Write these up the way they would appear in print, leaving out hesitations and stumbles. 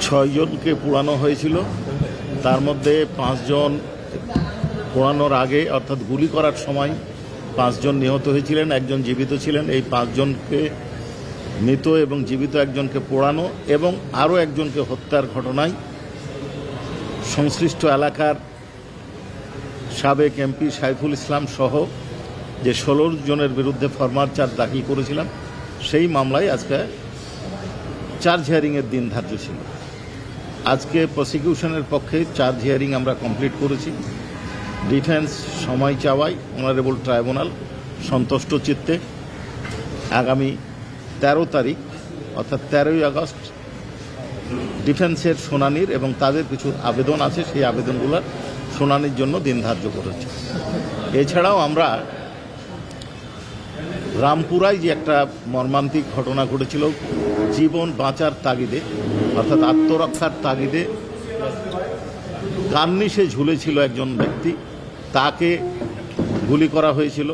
6 জনকে পোড়ানো হয়েছিল। তার মধ্যে 5 জন পোড়ানোর আগে অর্থাৎ গুলি করার সময় 5 জন নিহত হয়েছিলেন, একজন জীবিত ছিলেন। এই 5 জনকে মৃত এবং জীবিত একজনকে পোড়ানো এবং আরও একজনকে হত্যার ঘটনায় সংশ্লিষ্ট এলাকার সাবেক এমপি সাইফুল ইসলাম সহ যে 16 জনের বিরুদ্ধে ফরমাল চার্জ দাখিল করেছিলাম, সেই মামলায় আজকে চার্জ হিয়ারিংয়ের দিন ধার্য ছিল। আজকে প্রসিকিউশনের পক্ষে চার্জ হিয়ারিং আমরা কমপ্লিট করেছি। ডিফেন্স সময় চাওয়ায় অনারেবল ট্রাইব্যুনাল সন্তুষ্ট চিত্তে আগামী 13 তারিখ অর্থাৎ 13ই আগস্ট ডিফেন্সের শুনানির এবং তাদের কিছু আবেদন আছে, সেই আবেদনগুলোর শুনানির জন্য দিন ধার্য করেছে। এছাড়াও আমরা রামপুরায় যে একটা মর্মান্তিক ঘটনা ঘটেছিল, জীবন বাঁচার তাগিদে অর্থাৎ আত্মরক্ষার তাগিদে কার্নিশে ঝুলেছিল একজন ব্যক্তি, তাকে গুলি করা হয়েছিল।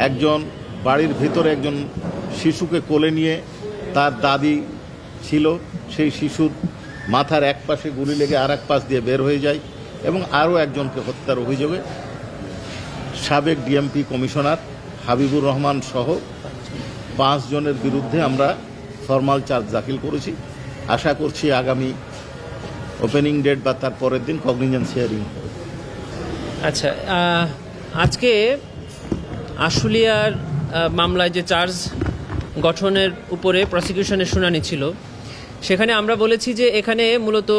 একজন বাড়ির ভিতরে একজন শিশুকে কোলে নিয়ে তার দাদি ছিল, সেই শিশুর মাথার এক পাশে গুলি লেগে আর এক পাশ দিয়ে বের হয়ে যায় এবং আরও একজনকে হত্যার অভিযোগে সাবেক ডিএমপি কমিশনার হাবিবুর রহমান সহ 5 জনের বিরুদ্ধে আমরা ফরমাল চার্জ দাখিল করেছি। আশা করছি আগামী ওপেনিং ডেট বা তার পরের দিন কগনিজেন্স হিয়ারিং হবে। আচ্ছা, আজকে আশুলিয়ার মামলায় যে চার্জ গঠনের উপরে প্রসিকিউশনের শুনানি ছিল, সেখানে আমরা বলেছি যে এখানে মূলত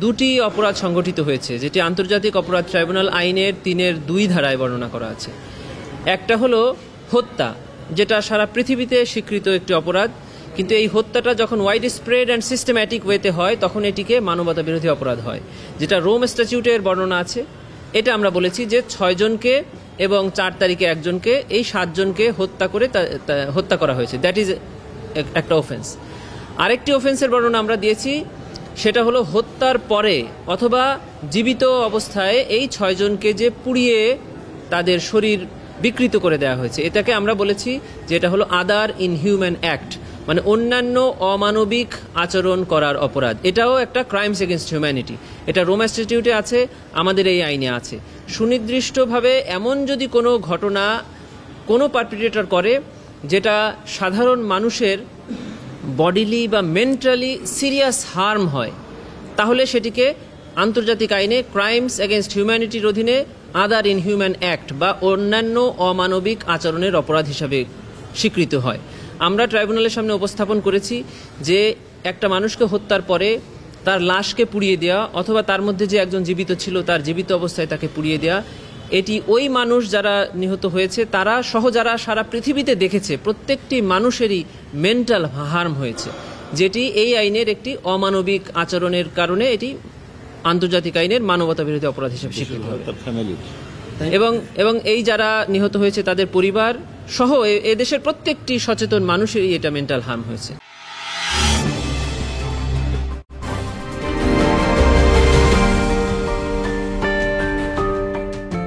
2টি অপরাধ সংগঠিত হয়েছে, যেটি আন্তর্জাতিক অপরাধ ট্রাইব্যুনাল আইনের 3-2 ধারায় বর্ণনা করা আছে। একটা হলো হত্যা, যেটা সারা পৃথিবীতে স্বীকৃত একটি অপরাধ, কিন্তু এই হত্যাটা যখন ওয়াইড স্প্রেড অ্যান্ড সিস্টেম্যাটিক ওয়েতে হয় তখন এটিকে মানবতা বিরোধী অপরাধ হয়, যেটা রোম স্ট্যাটিউটের বর্ণনা আছে। এটা আমরা বলেছি যে 6 জনকে এবং 4 তারিখে একজনকে, এই 7 জনকে হত্যা করা হয়েছে, দ্যাট ইজ একটা অফেন্স। আরেকটি অফেন্সের বর্ণনা আমরা দিয়েছি, সেটা হলো হত্যার পরে অথবা জীবিত অবস্থায় এই 6 জনকে যে পুড়িয়ে তাদের শরীর বিকৃত করে দেওয়া হয়েছে, এটাকে আমরা বলেছি যে এটা হলো আদার ইনহিউম্যান অ্যাক্ট, মানে অন্যান্য অমানবিক আচরণ করার অপরাধ। এটাও একটা ক্রাইমস এগেনস্ট হিউম্যানিটি। এটা রোম স্ট্যাটিউটে আছে, আমাদের এই আইনে আছে। সুনির্দিষ্টভাবে এমন যদি কোনো ঘটনা কোনো পারপিট্রেটর করে যেটা সাধারণ মানুষের বডিলি বা মেন্টালি সিরিয়াস হার্ম হয়, তাহলে সেটিকে আন্তর্জাতিক আইনে ক্রাইমস এগেনস্ট হিউম্যানিটির অধীনে আদার ইনহিউম্যান অ্যাক্ট বা অন্যান্য অমানবিক আচরণের অপরাধ হিসাবে স্বীকৃত হয়। আমরা ট্রাইব্যুনালের সামনে উপস্থাপন করেছি যে একটা মানুষকে হত্যার পরে তার লাশকে পুড়িয়ে দেওয়া অথবা তার মধ্যে যে একজন জীবিত ছিল তার জীবিত অবস্থায় তাকে পুড়িয়ে দেওয়া, এটি ওই মানুষ যারা নিহত হয়েছে তারা সহ যারা সারা পৃথিবীতে দেখেছে প্রত্যেকটি মানুষেরই মেন্টাল হার্ম হয়েছে, যেটি এই আইনের একটি অমানবিক আচরণের কারণে এটি আন্তর্জাতিক আইনের মানবতা বিরোধী অপরাধ হিসেবে স্বীকৃত হবে। এবং এই যারা নিহত হয়েছে তাদের পরিবার সহ এদেশের প্রত্যেকটি সচেতন মানুষেরই এটা মেন্টাল হার্ম হয়েছে।